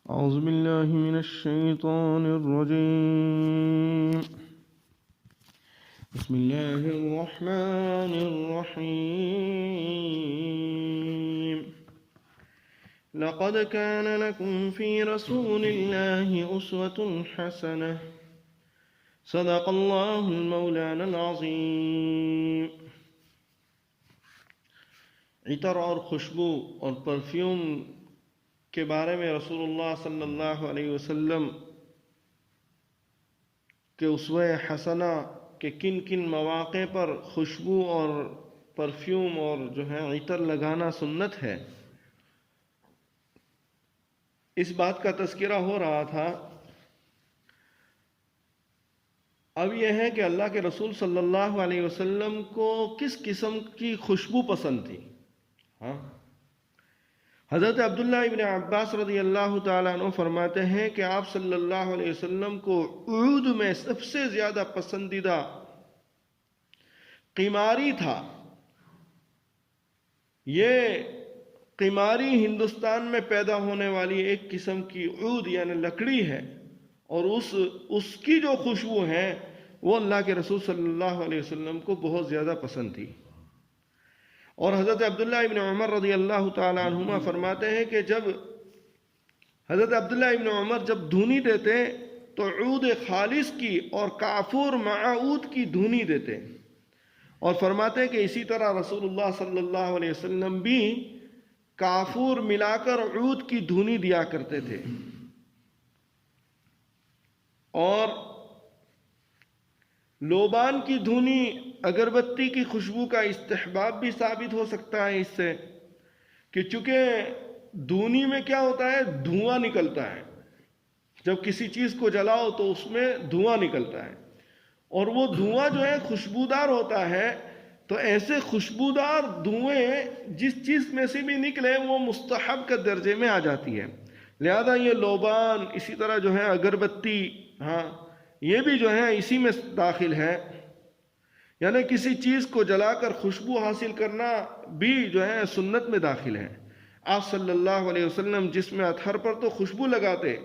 أعوذ بالله من الشيطان الرجيم. بسم الله الرحمن الرحيم. لقد كان لكم في رسول الله أسوة حسنة. صدق الله المولانا العظيم. عطر اور خوشبو اور پرفیوم کے بارے میں رسول اللہ صلی اللہ علیہ وسلم کے اسوہ حسنہ کہ کن کن مواقع پر خوشبو اور پرفیوم اور عطر لگانا سنت ہے، اس بات کا تذکرہ ہو رہا تھا۔ اب یہ ہے کہ اللہ کے رسول صلی اللہ علیہ وسلم کو کس قسم کی خوشبو پسند تھی۔ حضرت عبداللہ ابن عباس رضی اللہ تعالیٰ عنہ فرماتے ہیں کہ آپ صلی اللہ علیہ وسلم کو عود میں سب سے زیادہ پسندیدہ قماری تھا۔ یہ قماری ہندوستان میں پیدا ہونے والی ایک قسم کی عود یعنی لکڑی ہے، اور اس کی جو خوشبو ہے وہ اللہ کے رسول صلی اللہ علیہ وسلم کو بہت زیادہ پسند تھی۔ اور حضرت عبداللہ ابن عمر رضی اللہ تعالیٰ عنہما فرماتے ہیں کہ جب حضرت عبداللہ ابن عمر جب دھونی دیتے تو عود خالص کی اور کافور مع عود کی دھونی دیتے، اور فرماتے ہیں کہ اسی طرح رسول اللہ صلی اللہ علیہ وسلم بھی کافور ملا کر عود کی دھونی دیا کرتے تھے۔ اور لوبان کی دھونی اگربتی کی خوشبو کا استحباب بھی ثابت ہو سکتا ہے اس سے، کہ چونکہ دھونی میں کیا ہوتا ہے، دھواں نکلتا ہے۔ جب کسی چیز کو جلاؤ تو اس میں دھواں نکلتا ہے، اور وہ دھواں جو ہے خوشبودار ہوتا ہے، تو ایسے خوشبودار دھوئیں جس چیز میں سے بھی نکلے وہ مستحب کے درجے میں آ جاتی ہے۔ لہذا یہ لوبان، اسی طرح اگربتی، یہ بھی اسی میں داخل ہے، یعنی کسی چیز کو جلا کر خوشبو حاصل کرنا بھی سنت میں داخل ہے۔ آپ صلی اللہ علیہ وسلم جسم اطہر پر تو خوشبو لگاتے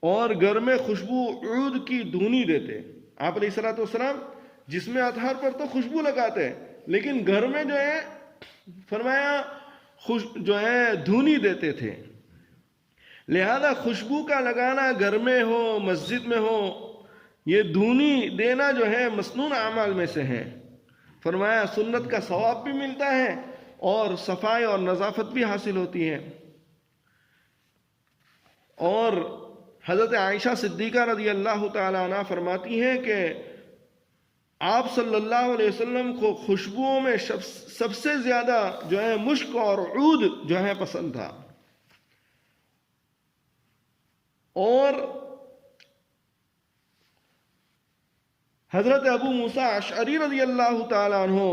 اور گھر میں خوشبو عود کی دھونی دیتے۔ آپ علیہ الصلوۃ والسلام جسم اطہر پر تو خوشبو لگاتے، لیکن گھر میں فرمایا دھونی دیتے تھے۔ لہذا خوشبو کا لگانا گھر میں ہو، مسجد میں ہو، یہ دھونی دینا مسنون اعمال میں سے ہے۔ فرمایا سنت کا ثواب بھی ملتا ہے اور صفائی اور نظافت بھی حاصل ہوتی ہے۔ اور حضرت عائشہ صدیقہ رضی اللہ تعالی عنہ فرماتی ہیں کہ آپ صلی اللہ علیہ وسلم کو خوشبوؤں میں سب سے زیادہ مشک اور عود پسند تھا۔ اور حضرت ابو موسیٰ اشعری رضی اللہ تعالیٰ عنہ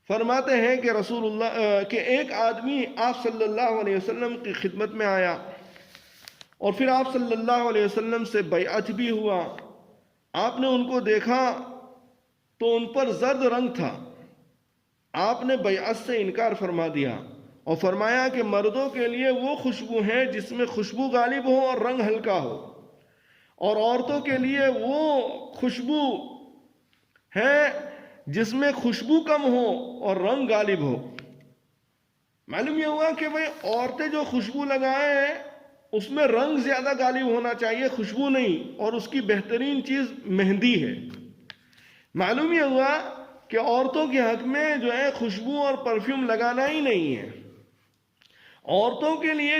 فرماتے ہیں کہ رسول اللہ کہ ایک آدمی آپ صلی اللہ علیہ وسلم کی خدمت میں آیا، اور پھر آپ صلی اللہ علیہ وسلم سے بیعت بھی ہوا۔ آپ نے ان کو دیکھا تو ان پر زرد رنگ تھا۔ آپ نے بیعت سے انکار فرما دیا اور فرمایا کہ مردوں کے لیے وہ خوشبو ہے جس میں خوشبو غالب ہو اور رنگ ہلکا ہو، اور عورتوں کے لیے وہ خوشبو ہے جس میں خوشبو کم ہو اور رنگ غالب ہو۔ معلوم یہ ہوا کہ عورتیں جو خوشبو لگائیں اس میں رنگ زیادہ غالب ہونا چاہیے، خوشبو نہیں، اور اس کی بہترین چیز مہندی ہے۔ معلوم یہ ہوا کہ عورتوں کے حق میں خوشبو اور پرفیوم لگانا ہی نہیں ہے۔ عورتوں کے لیے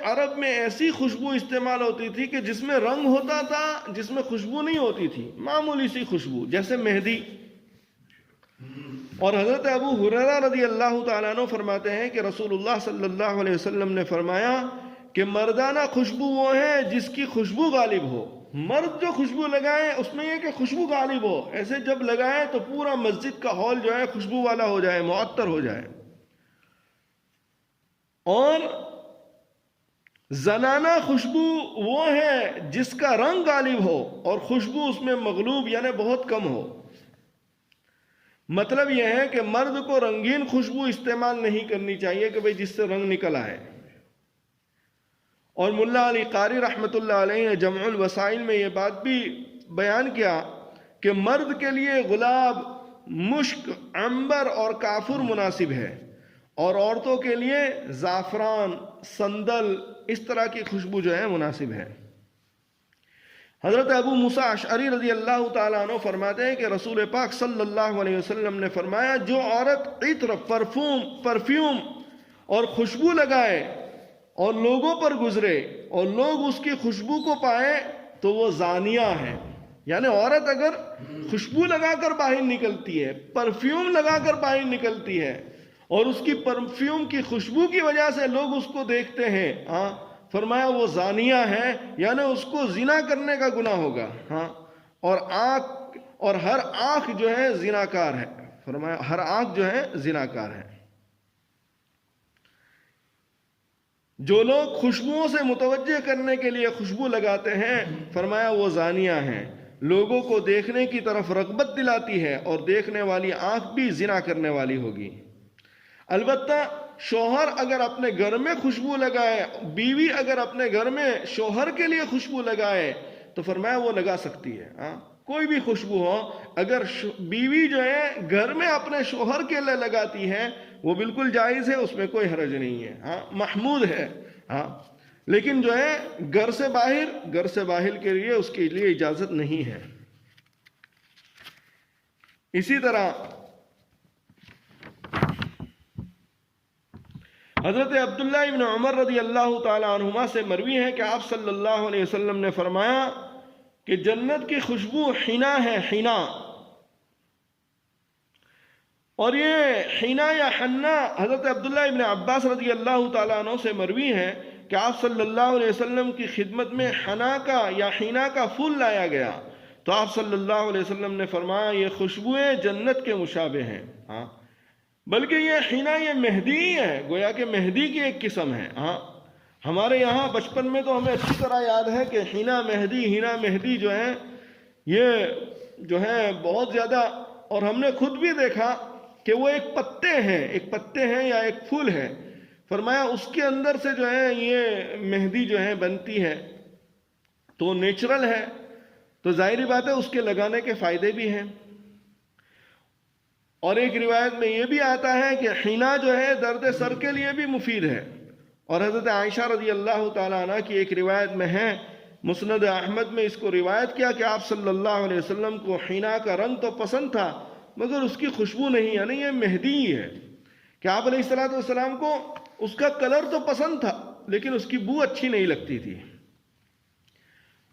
عرب میں ایسی خوشبو استعمال ہوتی تھی کہ جس میں رنگ ہوتا تھا، جس میں خوشبو نہیں ہوتی تھی، معمولی سی خوشبو جیسے مہندی۔ اور حضرت ابو ہریرہ رضی اللہ تعالیٰ عنہ فرماتے ہیں کہ رسول اللہ صلی اللہ علیہ وسلم نے فرمایا کہ مردانہ خوشبو وہ ہے جس کی خوشبو غالب ہو۔ مرد جو خوشبو لگائیں اس میں یہ کہ خوشبو غالب ہو، ایسے جب لگائیں تو پورا مسجد کا ہال خوشبو والا ہو جائے، معطر ہو جائے۔ اور زنانہ خوشبو وہ ہے جس کا رنگ غالب ہو اور خوشبو اس میں مغلوب یعنی بہت کم ہو۔ مطلب یہ ہے کہ مرد کو رنگین خوشبو استعمال نہیں کرنی چاہیے کہ جس سے رنگ نکل آئے، اور ملا علی قاری رحمۃ اللہ علیہ نے جمع الوسائل میں یہ بات بھی بیان کیا کہ مرد کے لیے گلاب، مشک، عنبر اور کافور مناسب ہے، اور عورتوں کے لیے زعفران، سندل، اس طرح کی خوشبو جو ہے مناسب ہے۔ حضرت ابو موسیٰ اشعری رضی اللہ تعالیٰ عنہ فرماتے ہیں کہ رسول پاک صلی اللہ علیہ وسلم نے فرمایا، جو عورت عطر، پرفیوم اور خوشبو لگائے اور لوگوں پر گزرے اور لوگ اس کی خوشبو کو پائیں تو وہ زانیہ ہے۔ یعنی عورت اگر خوشبو لگا کر باہر نکلتی ہے، پرفیوم لگا کر باہر نکلتی ہے، اور اس کی پرفیوم کی خوشبو کی وجہ سے لوگ اس کو دیکھتے ہیں، فرمایا وہ زانیہ ہے، یعنی اس کو زنا کرنے کا گناہ ہوگا۔ اور ہر آنکھ جو ہے زناکار ہے، فرمایا ہر آنکھ جو ہے زناکار ہے۔ جو لوگ خوشبوؤں سے متوجہ کرنے کے لیے خوشبو لگاتے ہیں، فرمایا وہ زانیہ ہیں، لوگوں کو دیکھنے کی طرف رغبت دلاتی ہے، اور دیکھنے والی آنکھ بھی زنا کرنے والی ہوگی۔ البتہ شوہر اگر اپنے گھر میں خوشبو لگائے، بیوی اگر اپنے گھر میں شوہر کے لیے خوشبو لگائے تو فرمایا وہ لگا سکتی ہے۔ کوئی بھی خوشبو ہو، اگر بیوی جو ہے گھر میں اپنے شوہر کے لیے لگاتی ہے وہ بالکل جائز ہے، اس میں کوئی حرج نہیں ہے، محمود ہے۔ لیکن جو ہے گھر سے باہر کے لیے اس کے لیے اجازت نہیں ہے۔ اسی طرح حضرت عبداللہ ابن عمر رضی اللہ تعالی عنہما سے مروی ہے کہ آپ صلی اللہ علیہ وسلم نے فرمایا کہ جنت کی خوشبو حنا ہے، حنا۔ اور یہ حنا یا حنا حضرت عبداللہ ابن عباس رضی اللہ تعالیٰ عنہ سے مروی ہے کہ آپ صلی اللہ علیہ وسلم کی خدمت میں حنا کا یا حنا کا پھول لایا گیا تو آپ صلی اللہ علیہ وسلم نے فرمایا یہ خوشبوئیں جنت کے مشابہ ہیں۔ بلکہ یہ حنا یہ مہدی ہی ہے، گویا کہ مہدی کی ایک قسم ہے۔ ہمارے یہاں بچپن میں تو ہمیں اچھی طرح یاد ہے کہ حنا مہدی جو ہے یہ جو ہے بہت زیادہ، اور ہم نے خود بھی دیکھا کہ وہ ایک پتے ہیں یا ایک پھول ہے، فرمایا اس کے اندر سے جو ہے یہ مہندی جو ہے بنتی ہے، تو نیچرل ہے، تو ظاہری بات ہے اس کے لگانے کے فائدے بھی ہیں۔ اور ایک روایت میں یہ بھی آتا ہے کہ حنا جو ہے درد سر کے لیے بھی مفید ہے، اور حضرت عائشہ رضی اللہ تعالیٰ عنہ کی ایک روایت میں ہے، مسند احمد میں اس کو روایت کیا کہ آپ صلی اللہ علیہ وسلم کو حنا کا رنگ تو پسند تھا مگر اس کی خوشبو نہیں، یعنی یہ مہدی ہی ہے، کہ آپ علیہ السلام کو اس کا کلر تو پسند تھا لیکن اس کی بو اچھی نہیں لگتی تھی۔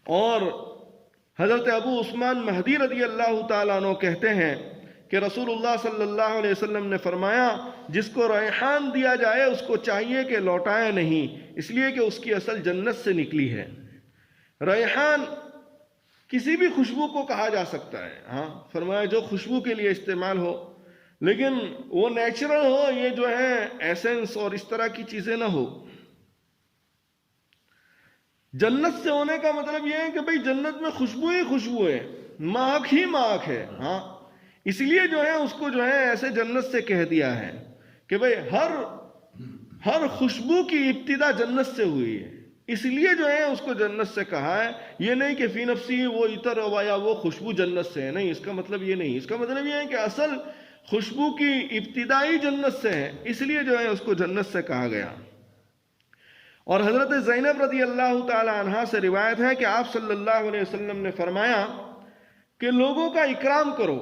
اور حضرت ابو عثمان مہدی رضی اللہ تعالیٰ عنہ کہتے ہیں کہ رسول اللہ صلی اللہ علیہ وسلم نے فرمایا جس کو ریحان دیا جائے اس کو چاہیے کہ لوٹائے نہیں، اس لیے کہ اس کی اصل جنت سے نکلی ہے۔ ریحان کسی بھی خوشبو کو کہا جا سکتا ہے، فرمایا جو خوشبو کے لیے استعمال ہو، لیکن وہ نیچرل ہو، یہ جو ہے ایسنس اور اس طرح کی چیزیں نہ ہو۔ جنت سے ہونے کا مطلب یہ ہے کہ بھئی جنت میں خوشبو ہی خوشبو ہے، مہک ہی مہک ہے، اس لیے جو ہے اس کو جو ہے ایسے جنت سے کہہ دیا ہے کہ بھئی ہر خوشبو کی ابتدا جنت سے ہوئی ہے، اس لیے جو ہے اس کو جنت سے کہا ہے۔ یہ نہیں کہ فی نفسی وہ عطر یا وہ خوشبو جنت سے ہے، نہیں، اس کا مطلب یہ نہیں، اس کا مطلب یہ ہے کہ اصل خوشبو کی ابتدائی جنت سے ہے، اس لیے جو ہے اس کو جنت سے کہا گیا۔ اور حضرت زینب رضی اللہ تعالی عنہا سے روایت ہے کہ آپ صلی اللہ علیہ وسلم نے فرمایا کہ لوگوں کا اکرام کرو،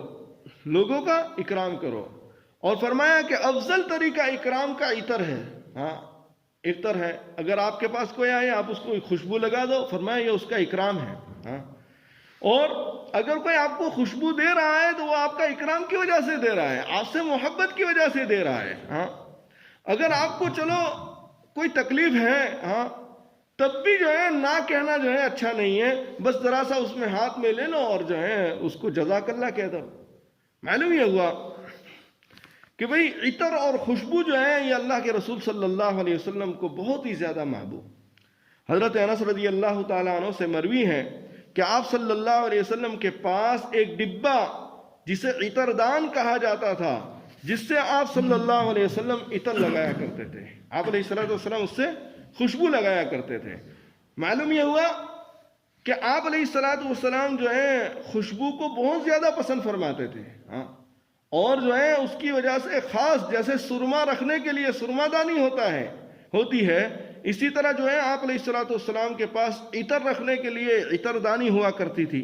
اور فرمایا کہ افضل طریقہ اکرام کا عطر ہے، عطر ہے، اگر آپ کے پاس کوئی آئے آپ اس کو خوشبو لگا دو، فرمایا یہ اس کا اکرام ہے۔ اور اگر کوئی آپ کو خوشبو دے رہا ہے تو وہ آپ کا اکرام کی وجہ سے دے رہا ہے، آپ سے محبت کی وجہ سے دے رہا ہے۔ اگر آپ کو چلو کوئی تکلیف ہے تب بھی جو ہے نہ کہنا جو ہے اچھا نہیں ہے، بس ذرا سا اس میں ہاتھ میں لے لو اور جو ہے اس کو جزاک اللہ کہہ دو۔ معلوم یہ ہوا کہ بھئی عطر اور خوشبو جو ہے یہ اللہ کے رسول صلی اللہ علیہ وسلم کو بہت ہی زیادہ محبوب۔ حضرت انس رضی اللہ تعالیٰ عنہ سے مروی ہے کہ آپ صلی اللہ علیہ وسلم کے پاس ایک ڈبہ جسے عطر دان کہا جاتا تھا، جس سے آپ صلی اللہ علیہ وسلم عطر لگایا کرتے تھے، آپ علیہ السلام اس سے خوشبو لگایا کرتے تھے۔ معلوم یہ ہوا کہ آپ علیہ الصلوۃ والسلام جو ہے خوشبو کو بہت زیادہ پسند فرماتے تھے، ہاں، اور جو ہے اس کی وجہ سے خاص جیسے سرما رکھنے کے لیے سرما دانی ہوتی ہے، اسی طرح جو ہے آپ علیہ الصلوۃ والسلام کے پاس عطر رکھنے کے لیے عطر دانی ہوا کرتی تھی۔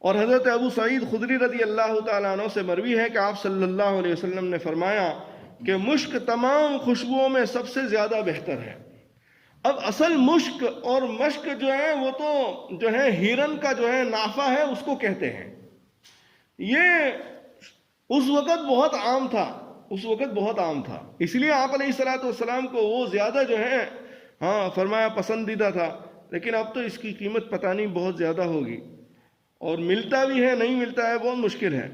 اور حضرت ابو سعید خدری رضی اللہ تعالیٰ عنہ سے مروی ہے کہ آپ صلی اللہ علیہ وسلم نے فرمایا کہ مشک تمام خوشبوؤں میں سب سے زیادہ بہتر ہے۔ اب اصل مشک اور مشک جو ہے وہ تو جو ہے ہیرن کا جو ہے نافع ہے، اس کو کہتے ہیں۔ یہ اس وقت بہت عام تھا، اس لیے آپ علیہ الصلوۃ والسلام کو وہ زیادہ جو ہے فرمایا پسندیدہ تھا۔ لیکن اب تو اس کی قیمت پتہ نہیں بہت زیادہ ہوگی، اور ملتا بھی ہے نہیں ملتا ہے بہت مشکل ہے۔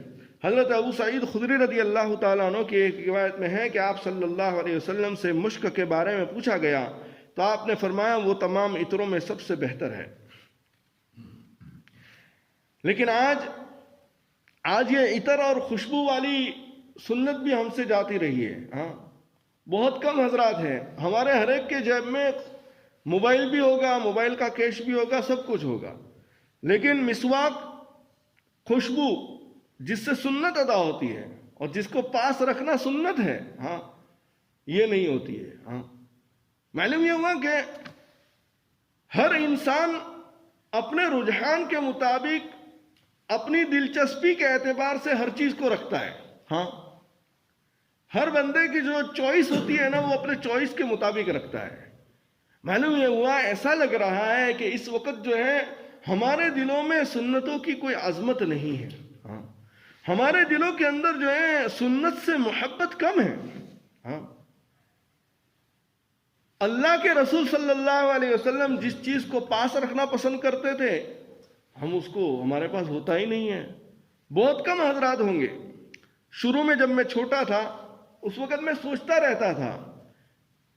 حضرت ابو سعید خدری رضی اللہ تعالیٰ عنہ کی ایک روایت میں ہے کہ آپ صلی اللہ علیہ وسلم سے مشک کے بارے میں پوچھا گیا تو آپ نے فرمایا وہ تمام عطروں میں سب سے بہتر ہے۔ لیکن آج یہ عطر اور خوشبو والی سنت بھی ہم سے جاتی رہی ہے۔ بہت کم حضرات ہیں، ہمارے ہر ایک کے جیب میں موبائل بھی ہوگا، موبائل کا کیش بھی ہوگا، سب کچھ ہوگا، لیکن مسواک، خوشبو جس سے سنت ادا ہوتی ہے اور جس کو پاس رکھنا سنت ہے، یہ نہیں ہوتی ہے۔ معلوم یہ ہوا کہ ہر انسان اپنے رجحان کے مطابق اپنی دلچسپی کے اعتبار سے ہر چیز کو رکھتا ہے۔ ہر بندے کی جو چوائس ہوتی ہے نا، وہ اپنے چوائس کے مطابق رکھتا ہے۔ معلوم یہ ہوا ایسا لگ رہا ہے کہ اس وقت جو ہے ہمارے دلوں میں سنتوں کی کوئی عظمت نہیں ہے، ہمارے دلوں کے اندر جو ہے سنت سے محبت کم ہے۔ اللہ کے رسول صلی اللہ علیہ وسلم جس چیز کو پاس رکھنا پسند کرتے تھے، ہم اس کو ہمارے پاس ہوتا ہی نہیں ہے۔ بہت کم حضرات ہوں گے۔ شروع میں جب میں چھوٹا تھا اس وقت میں سوچتا رہتا تھا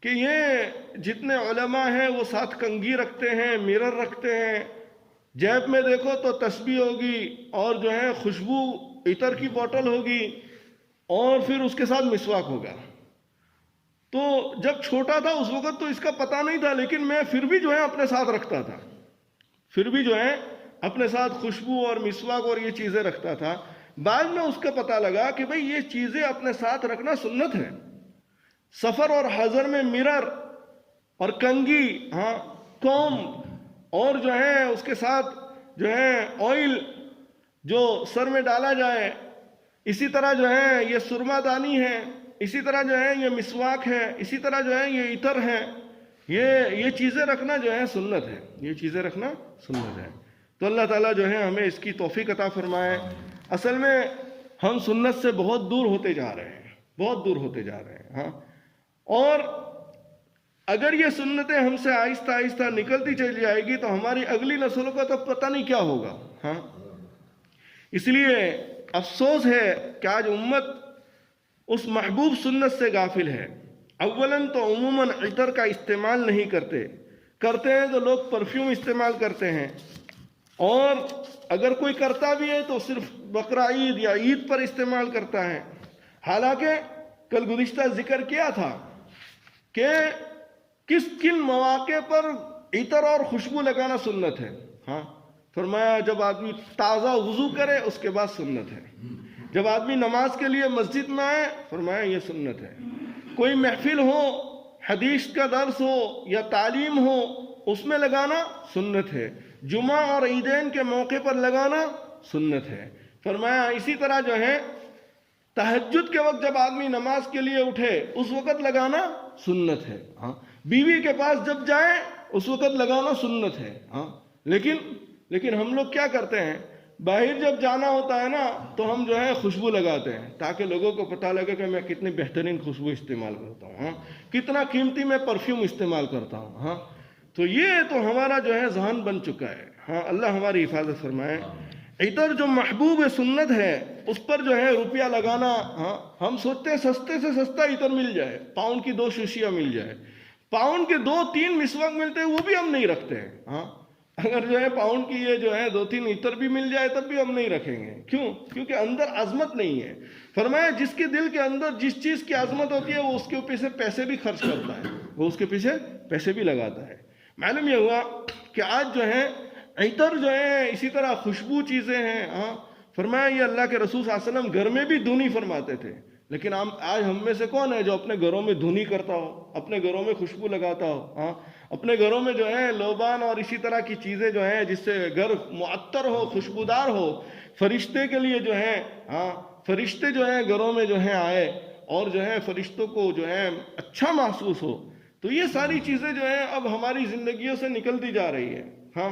کہ یہ جتنے علماء ہیں وہ ساتھ کنگھی رکھتے ہیں، میرر رکھتے ہیں، جیب میں دیکھو تو تسبیح ہوگی اور جو ہے خوشبو عطر کی بوتل ہوگی اور پھر اس کے ساتھ مسواک ہوگا۔ تو جب چھوٹا تھا اس وقت تو اس کا پتہ نہیں تھا، لیکن میں پھر بھی جو ہے اپنے ساتھ رکھتا تھا، پھر بھی جو ہے اپنے ساتھ خوشبو اور مسواک اور یہ چیزیں رکھتا تھا۔ بعد میں اس کا پتہ لگا کہ بھئی یہ چیزیں اپنے ساتھ رکھنا سنت ہے۔ سفر اور حضر میں مرر اور کنگھی، کوم، اور جو ہے اس کے ساتھ جو ہے آئل جو سر میں ڈالا جائے، اسی طرح جو ہے یہ سرما دانی ہے، اسی طرح جو ہے یہ مسواک ہے، اسی طرح جو ہے یہ عطر ہے، یہ چیزیں رکھنا جو ہے سنت ہے، یہ چیزیں رکھنا سنت ہے۔ تو اللہ تعالیٰ جو ہے ہمیں اس کی توفیق عطا فرمائے۔ اصل میں ہم سنت سے بہت دور ہوتے جا رہے ہیں، اور اگر یہ سنتیں ہم سے آہستہ آہستہ نکلتی چلی جائے گی تو ہماری اگلی نسلوں کا تو پتہ نہیں کیا ہوگا۔ اس لیے افسوس ہے کہ آج امت اس محبوب سنت سے غافل ہے۔ اولاً تو عموماً عطر کا استعمال نہیں کرتے ہیں تو لوگ پرفیوم استعمال کرتے ہیں، اور اگر کوئی کرتا بھی ہے تو صرف بقرعید یا عید پر استعمال کرتا ہے۔ حالانکہ کل گزشتہ ذکر کیا تھا کہ کن مواقع پر عطر اور خوشبو لگانا سنت ہے۔ فرمایا جب آدمی تازہ وضو کرے اس کے بعد سنت ہے، جب آدمی نماز کے لیے مسجد میں آئے، فرمایا یہ سنت ہے، کوئی محفل ہو، حدیث کا درس ہو یا تعلیم ہو اس میں لگانا سنت ہے، جمعہ اور عیدین کے موقع پر لگانا سنت ہے۔ فرمایا اسی طرح جو ہے تہجد کے وقت جب آدمی نماز کے لیے اٹھے اس وقت لگانا سنت ہے، بیوی کے پاس جب جائیں اس وقت لگانا سنت ہے۔ لیکن ہم لوگ کیا کرتے ہیں، باہر جب جانا ہوتا ہے نا تو ہم جو ہے خوشبو لگاتے ہیں تاکہ لوگوں کو پتہ لگے کہ میں کتنی بہترین خوشبو استعمال کرتا ہوں، کتنا قیمتی میں پرفیوم استعمال کرتا ہوں۔ تو یہ تو ہمارا جو ہے ذہن بن چکا ہے۔ اللہ ہماری حفاظت فرمائے۔ عطر جو محبوب سنت ہے اس پر جو ہے روپیہ لگانا، ہم سوچتے ہیں سستے سے سستا عطر مل جائے، پاؤنڈ کی 2 شیشیاں مل جائے، پاؤنڈ کے 2-3 مسواک ملتے ہیں وہ بھی ہم نہیں رکھتے ہیں۔ اگر جو ہے پاؤنڈ کی یہ جو ہے 2-3 عطر بھی مل جائے تب بھی ہم نہیں رکھیں گے۔ کیوں؟ کیونکہ اندر عظمت نہیں ہے۔ فرمایا جس کے دل کے اندر جس چیز کی عظمت ہوتی ہے وہ اس کے اوپر سے پیسے بھی خرچ کرتا ہے، وہ اس کے پیچھے پیسے بھی لگاتا ہے۔ معلوم یہ ہوا کہ آج جو ہے عطر جو ہے اسی طرح خوشبو چیزیں ہیں، ہاں فرمایا یہ اللہ کے رسول صلی اللہ علیہ وسلم گھر میں بھی دھنی فرماتے تھے، لیکن آج ہم میں سے کون ہے جو اپنے گھروں میں دھنی کرتا ہو، اپنے گھروں میں خوشبو لگاتا ہو، ہاں اپنے گھروں میں جو ہے لوبان اور اسی طرح کی چیزیں جو ہیں جس سے گھر معطر ہو، خوشبودار ہو، فرشتے کے لیے جو ہے، ہاں فرشتے جو ہیں گھروں میں جو ہیں آئے اور جو ہے فرشتوں کو جو ہے اچھا محسوس ہو، تو یہ ساری چیزیں جو ہیں اب ہماری زندگیوں سے نکلتی جا رہی ہے۔ ہاں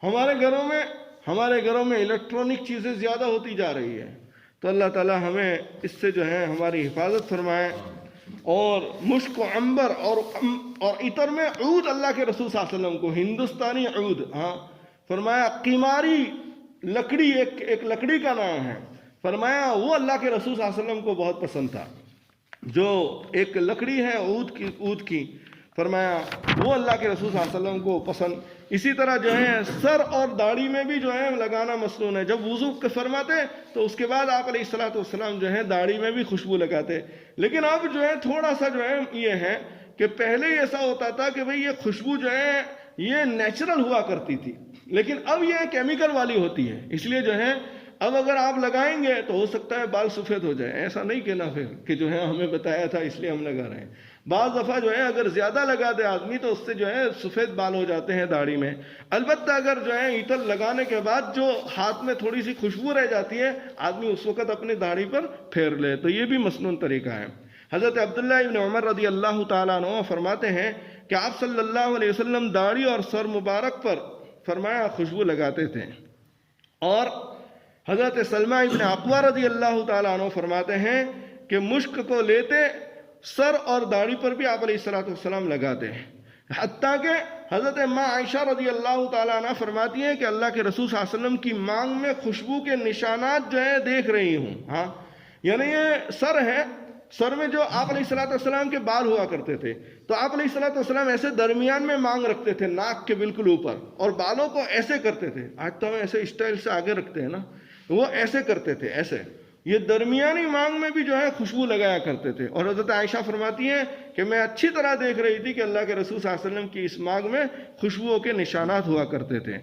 ہمارے گھروں میں الیکٹرانک چیزیں زیادہ ہوتی جا رہی ہے، تو اللہ تعالی ہمیں اس سے جو ہے ہماری حفاظت فرمائے۔ اور مشک و عنبر اور عطر میں عود اللہ کے رسول صلی اللہ علیہ وسلم کو، ہندوستانی عود، ہاں فرمایا قیماری لکڑی، ایک لکڑی کا نام ہے، فرمایا وہ اللہ کے رسول صلی اللہ علیہ وسلم کو بہت پسند تھا، جو ایک لکڑی ہے عود کی، فرمایا وہ اللہ کے رسول صلی اللہ علیہ وسلم کو پسند۔ اسی طرح جو ہے سر اور داڑھی میں بھی جو ہے لگانا مسنون ہے، جب وضو فرماتے تو اس کے بعد آپ علیہ الصلوۃ والسلام جو ہے داڑھی میں بھی خوشبو لگاتے۔ لیکن اب جو ہے تھوڑا سا جو ہے یہ ہے کہ پہلے ایسا ہوتا تھا کہ بھئی یہ خوشبو جو ہے یہ نیچرل ہوا کرتی تھی، لیکن اب یہ کیمیکل والی ہوتی ہے، اس لیے جو ہے اب اگر آپ لگائیں گے تو ہو سکتا ہے بال سفید ہو جائے، ایسا نہیں کہنا پھر کہ جو ہے ہمیں بتایا تھا اس لیے ہم لگا رہے ہیں۔ بعض دفعہ جو ہے اگر زیادہ لگا دے آدمی تو اس سے جو ہے سفید بال ہو جاتے ہیں داڑھی میں۔ البتہ اگر جو ہے عطر لگانے کے بعد جو ہاتھ میں تھوڑی سی خوشبو رہ جاتی ہے، آدمی اس وقت اپنی داڑھی پر پھیر لے، تو یہ بھی مسنون طریقہ ہے۔ حضرت عبداللہ ابن عمر رضی اللہ تعالیٰ عنہ فرماتے ہیں کہ آپ صلی اللہ علیہ وسلم داڑھی اور سر مبارک پر فرمایا خوشبو لگاتے تھے، اور حضرت سلمہ ابن اقویٰ رضی اللہ تعالیٰ عنہ فرماتے ہیں کہ مشک کو لیتے سر اور داڑھی پر بھی آپ علیہ الصلوۃ والسلام لگاتے ہیں، حتیٰ کہ حضرت ماں عائشہ رضی اللہ تعالیٰ عنہ فرماتی ہیں کہ اللہ کے رسول صلی اللہ علیہ وسلم کی مانگ میں خوشبو کے نشانات جو ہے دیکھ رہی ہوں۔ ہاں یعنی یہ سر ہے، سر میں جو آپ علیہ الصلوۃ والسلام کے بال ہوا کرتے تھے، تو آپ علیہ الصلوۃ والسلام ایسے درمیان میں مانگ رکھتے تھے، ناک کے بالکل اوپر، اور بالوں کو ایسے کرتے تھے، آج تو ہم ایسے اسٹائل سے آگے رکھتے ہیں نا، وہ ایسے کرتے تھے، ایسے یہ درمیانی مانگ میں بھی جو ہے خوشبو لگایا کرتے تھے۔ اور حضرت عائشہ فرماتی ہیں کہ میں اچھی طرح دیکھ رہی تھی کہ اللہ کے رسول صلی اللہ علیہ وسلم کی اس مانگ میں خوشبوؤں کے نشانات ہوا کرتے تھے۔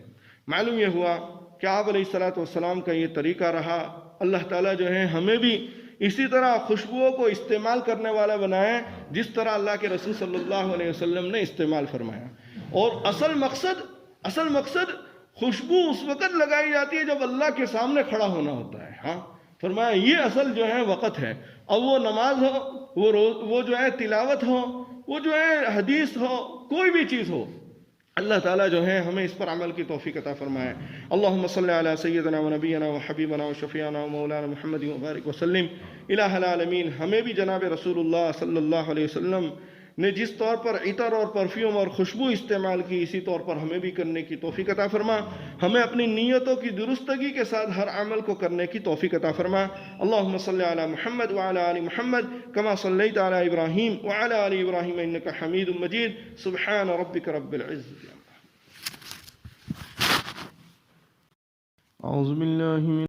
معلوم یہ ہوا کہ آپ علیہ الصلوۃ والسلام کا یہ طریقہ رہا۔ اللہ تعالیٰ جو ہے ہمیں بھی اسی طرح خوشبوؤں کو استعمال کرنے والا بنائے جس طرح اللہ کے رسول صلی اللہ علیہ وسلم نے استعمال فرمایا۔ اور اصل مقصد خوشبو اس وقت لگائی جاتی ہے جب اللہ کے سامنے کھڑا ہونا ہوتا ہے۔ ہاں فرمایا یہ اصل جو ہے وقت ہے، اب وہ نماز ہو، وہ جو ہے تلاوت ہو، وہ جو ہے حدیث ہو، کوئی بھی چیز ہو، اللہ تعالیٰ جو ہے ہمیں اس پر عمل کی توفیق عطا فرمائے۔ اللہم صلی علی سیدنا و نبینا و حبیبنا و شفیعنا و مولانا محمد وبارک وسلم۔ الہ العالمین ہمیں بھی جناب رسول اللہ صلی اللہ علیہ وسلم نے جس طور پر عطر اور پرفیوم اور خوشبو استعمال کی، اسی طور پر ہمیں بھی کرنے کی توفیق عطا فرما۔ ہمیں اپنی نیتوں کی درستگی کے ساتھ ہر عمل کو کرنے کی توفیق عطا فرما۔ اللہم صلی علی محمد وعلی آل محمد کما صلیت علی ابراہیم وعلی آل ابراہیم انک حمید مجید۔ سبحان ربک رب العزت۔ اعوذ باللہ من